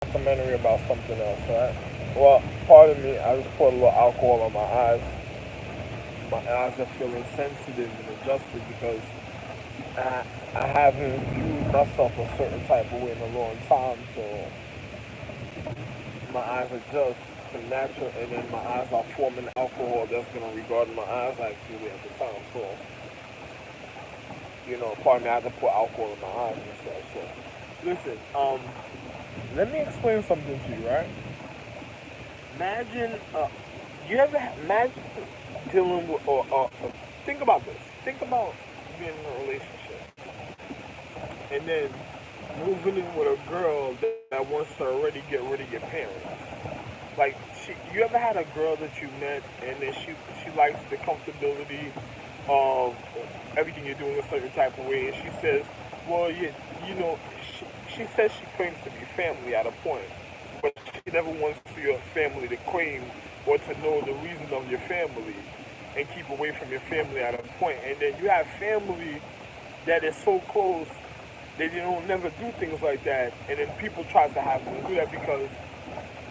documentary about something else, right? Well, pardon me, I just poured a little alcohol on my eyes. My eyes are feeling sensitive and adjusted because I haven't viewed myself a certain type of way in a long time, so my eyes adjust to natural, and then my eyes are forming alcohol that's gonna regard my eyes actually at the time. So, pardon me, I have to put alcohol in my eyes and stuff. So, listen, let me explain something to you, right? Imagine, you ever imagine dealing with, or think about this. Think about being in a relationship and then moving in with a girl that wants to already get rid of your parents. Like, you ever had a girl that you met and then she likes the comfortability of everything you're doing a certain type of way, and she says, well, you know, she says she claims to be family at a point, but she never wants your family to claim or to know the reason of your family and keep away from your family at a point. And then you have family that is so close that they don't never do things like that, and then people try to have them do that because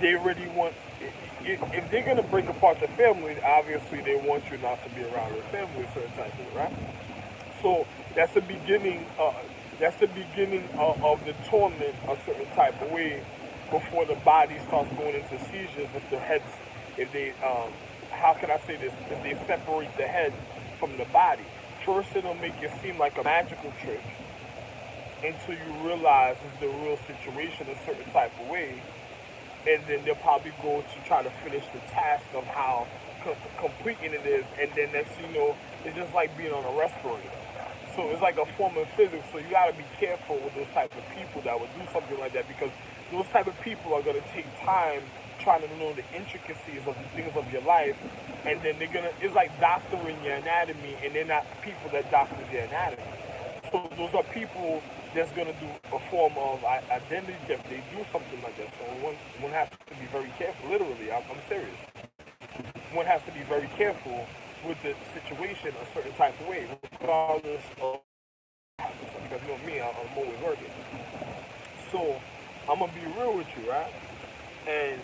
they already want. If they're gonna break apart the family, obviously they want you not to be around your family a certain type of way, right? So that's the beginning. Of the torment a certain type of way before the body starts going into seizures. If they, how can I say this? If they separate the head from the body, first it'll make it seem like a magical trick until you realize it's the real situation a certain type of way, and then they'll probably go to try to finish the task of how completing it is, and then next thing you know, it's just like being on a respirator. So it's like a form of physics. So you gotta be careful with those type of people that would do something like that because those type of people are gonna take time trying to know the intricacies of the things of your life, and then it's like doctoring your anatomy, and they're not people that doctor your anatomy. So those are people that's gonna do a form of identity theft. They do something like that. So one has to be very careful. Literally, I'm serious. One has to be very careful with the situation a certain type of way, regardless of because me, I'm always working. So I'm gonna be real with you, right? And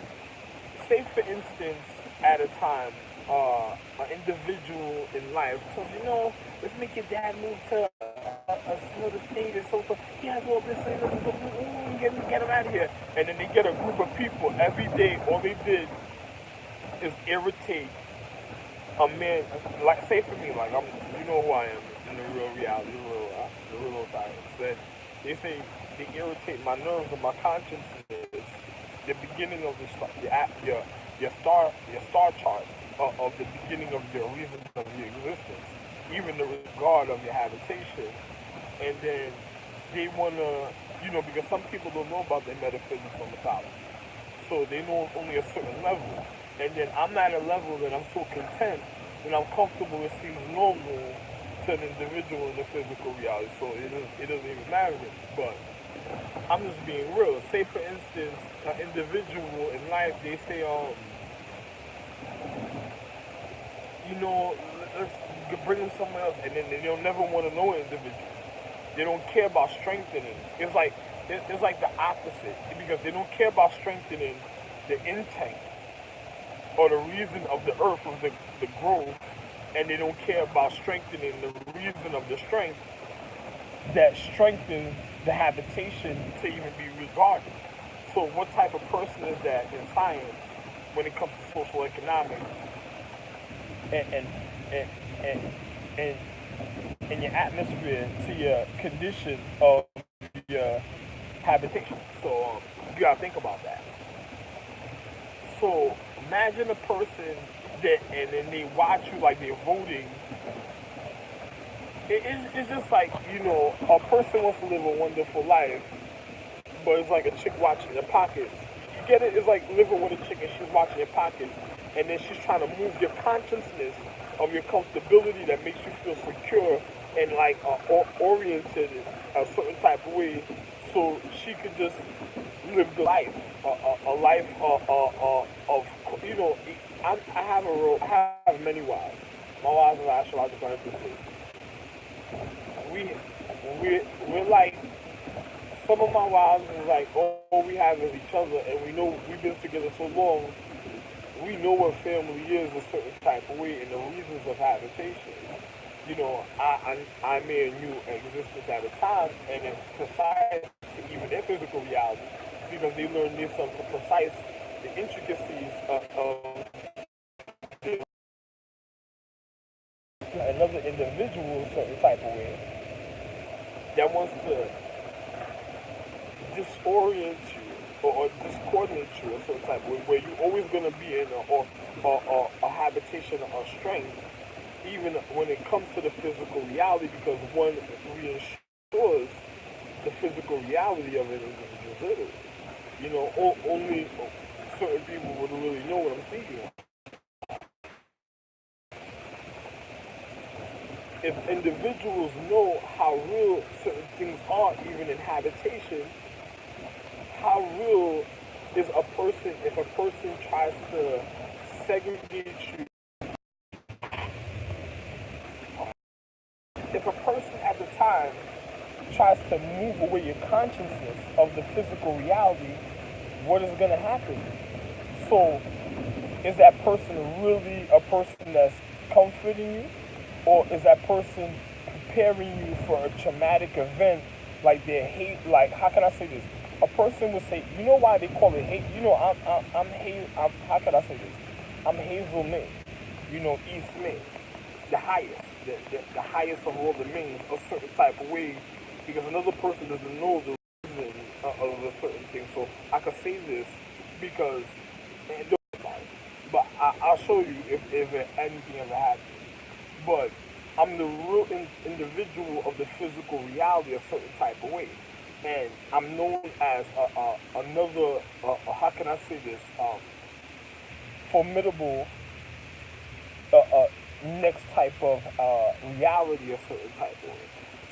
say for instance, at a time, an individual in life tells you, no, let's make your dad move to another state and so forth. He has all this, and let's go, get him out of here. And then they get a group of people every day. All they did is irritate a man. Like, say for me, like you know who I am in the real reality, the real side. That they say they irritate my nerves and my consciousness. The beginning of your star chart of the beginning of your reason of your existence, even the regard of your habitation, and then they wanna, because some people don't know about their metaphysics on the top, so they know only a certain level, and then I'm at a level that I'm so content and I'm comfortable. It seems normal to an individual in the physical reality, so it doesn't even matter to me. But I'm just being real. Say for instance, an individual in life, they say, let's bring them somewhere else, and then they'll never want to know an individual. They don't care about strengthening. It's like the opposite because they don't care about strengthening the intent or the reason of the earth of the growth, and they don't care about strengthening the reason of the strength that strengthens the habitation to even be regarded. So, what type of person is that in science when it comes to social economics and and and and, and, and your atmosphere to your condition of your habitation? So, you gotta think about that. So, imagine a person that, and then they watch you like they're voting. It's just like, a person wants to live a wonderful life, but it's like a chick watching your pockets. You get it? It's like living with a chick and she's watching your pockets, and then she's trying to move your consciousness of your comfortability that makes you feel secure and like oriented a certain type of way, so she could just live the life, a life of, I have I have many wives. My wives are astrological emphasis. We we're like some of my wives is like, all we have is each other, and we know we've been together so long, we know what family is a certain type of way and the reasons of habitation. I may and you existence at a time, and it's precise to even their physical reality because they learn themselves to precise the intricacies of another individual a certain type of way that wants to disorient you or discoordinate you a certain type of way where you're always going to be in a habitation of strength even when it comes to the physical reality because one reassures the physical reality of it is literally. Only certain people would really know what I'm speaking of. If individuals know how real certain things are, even in habitation, how real is a person if a person tries to segregate you? If a person at the time tries to move away your consciousness of the physical reality, what is going to happen? So, is that person really a person that's comforting you? Or is that person preparing you for a traumatic event like their hate? Like, how can I say this? A person would say, you know why they call it hate? How can I say this? I'm Hazel May, East May, the highest, the highest of all the Mays, a certain type of way, because another person doesn't know the reason of a certain thing. So I could say this because, and don't worry about it, but I'll show you if anything ever happens. But I'm the real individual of the physical reality a certain type of way. And I'm known as another, how can I say this, formidable uh, uh, next type of reality a certain type of way.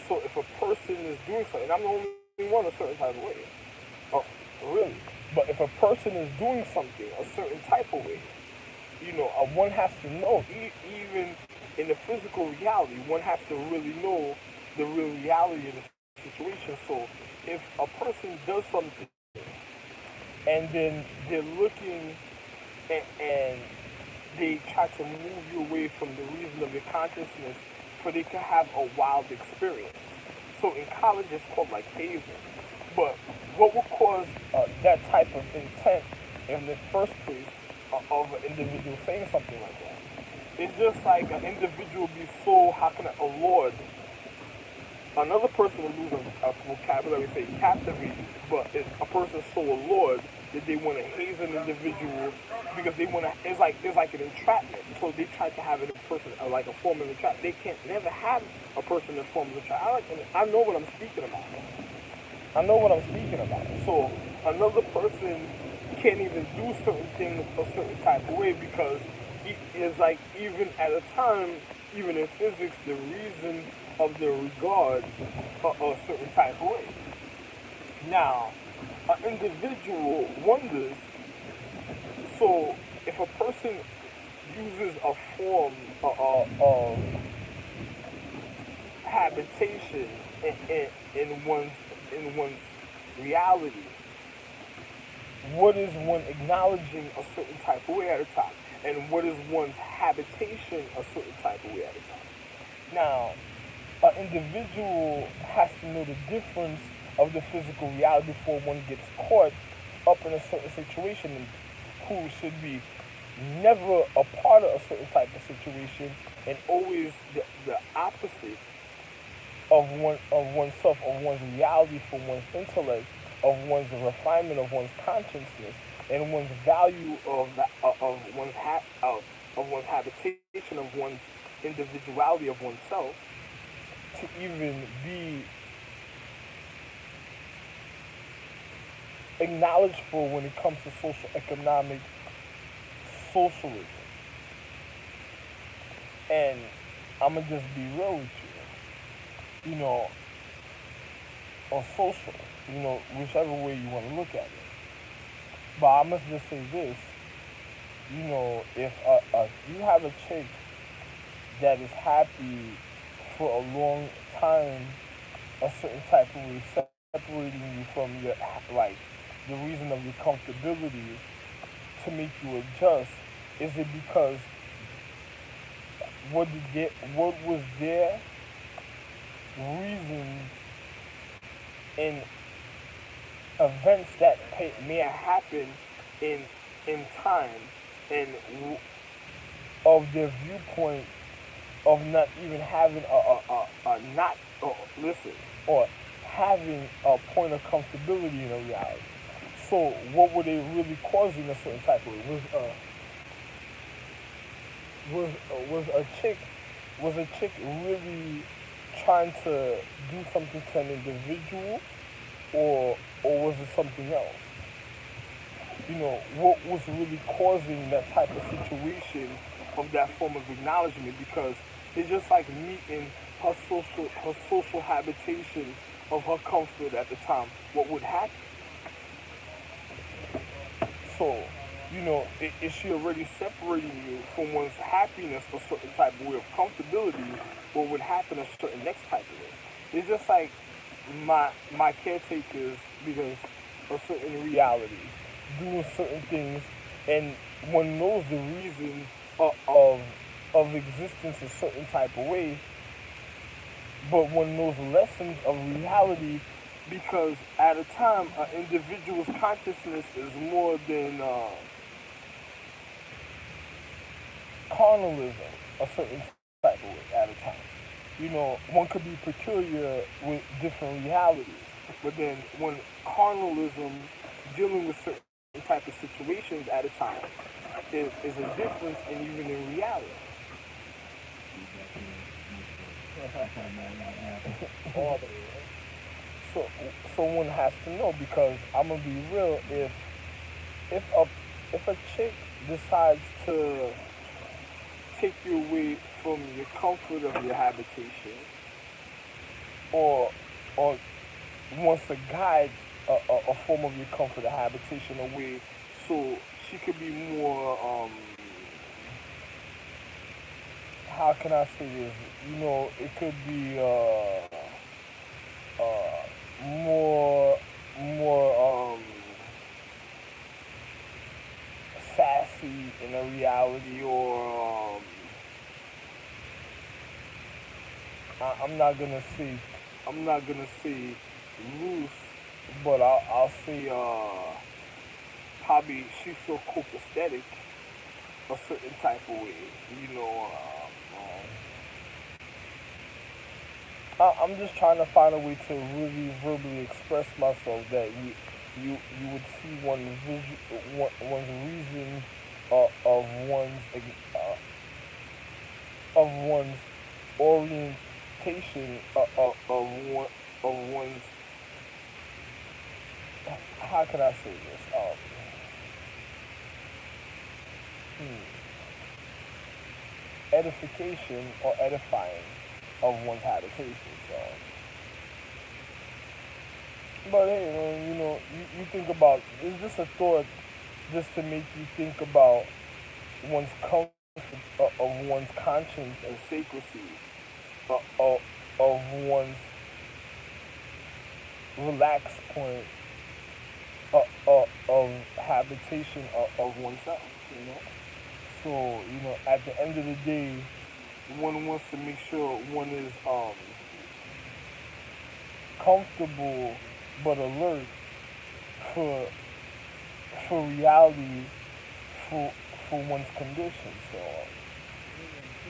So if a person is doing something, I'm the only one a certain type of way. Uh, really. But if a person is doing something a certain type of way, one has to know, even in the physical reality, one has to really know the real reality of the situation. So if a person does something and then they're looking and they try to move you away from the reason of your consciousness for they can have a wild experience. So in college it's called like hazing. But what would cause that type of intent in the first place of an individual saying something like that? It's just like an individual be so, how can I, allured. Another person will lose a vocabulary, say captivated, but if a person is so allured that they want to haze an individual because they want to, it's like an entrapment. So they try to have a person like a form of entrapment. They can't never have a person in form of entrapment. I know what I'm speaking about. I know what I'm speaking about. So another person can't even do certain things a certain type of way because it is like even at a time, even in physics, the reason of the regard a certain type of way. Now, an individual wonders, so if a person uses a form of habitation in one's reality, what is one acknowledging a certain type of way at a time? And what is one's habitation a certain type of way at a time? Now, an individual has to know the difference of the physical reality before one gets caught up in a certain situation and who should be never a part of a certain type of situation and always the opposite of oneself, of one's reality, from one's intellect, of one's refinement, of one's consciousness, and one's value of one's habitation, of one's individuality, of oneself, to even be acknowledged for when it comes to social economic socialism. And I'm gonna just be real with you, or social, whichever way you want to look at it. But I must just say this, if you have a chick that is happy for a long time, a certain type of way, separating you from your, like, the reason of your comfortability to make you adjust? Is it because what was their reasons and events that may have happened in time, and of their viewpoint of not even having a not listen, or having a point of comfortability in a reality. So what were they really causing a certain type of way? Was a chick really trying to do something to an individual, or was it something else? What was really causing that type of situation of that form of acknowledgement? Because it's just like meeting her social habitation of her comfort at the time. What would happen? So, is she already separating you from one's happiness for a certain type of way of comfortability? What would happen a certain next type of way? It's just like my caretakers, because of certain realities, doing certain things, and one knows the reason of existence a certain type of way, but one knows lessons of reality, because at a time an individual's consciousness is more than carnalism a certain type of way at a time. One could be peculiar with different realities, but then when carnalism dealing with certain type of situations at a time is a difference in even in reality. All the so someone has to know, because I'm gonna be real. If a if a chick decides to take you away from your comfort of your habitation, or or wants to guide a form of your comfort of habitation away, so she could be more how can I say this? It could be more sassy in a reality, or I'm not gonna say loose, but I'll say probably she feel copacetic a certain type of way. You know, I'm just trying to find a way to really verbally express myself that you would see one's reason of one's orientation of one's, how can I say this, hmm, edification or edifying of one's habitation. So, but hey, man, you think about, it's just a thought just to make you think about one's comfort, of one's conscience and sacredcy, of one's relaxed point of habitation of oneself. You know. So at the end of the day, one wants to make sure one is comfortable but alert for reality, for one's condition. So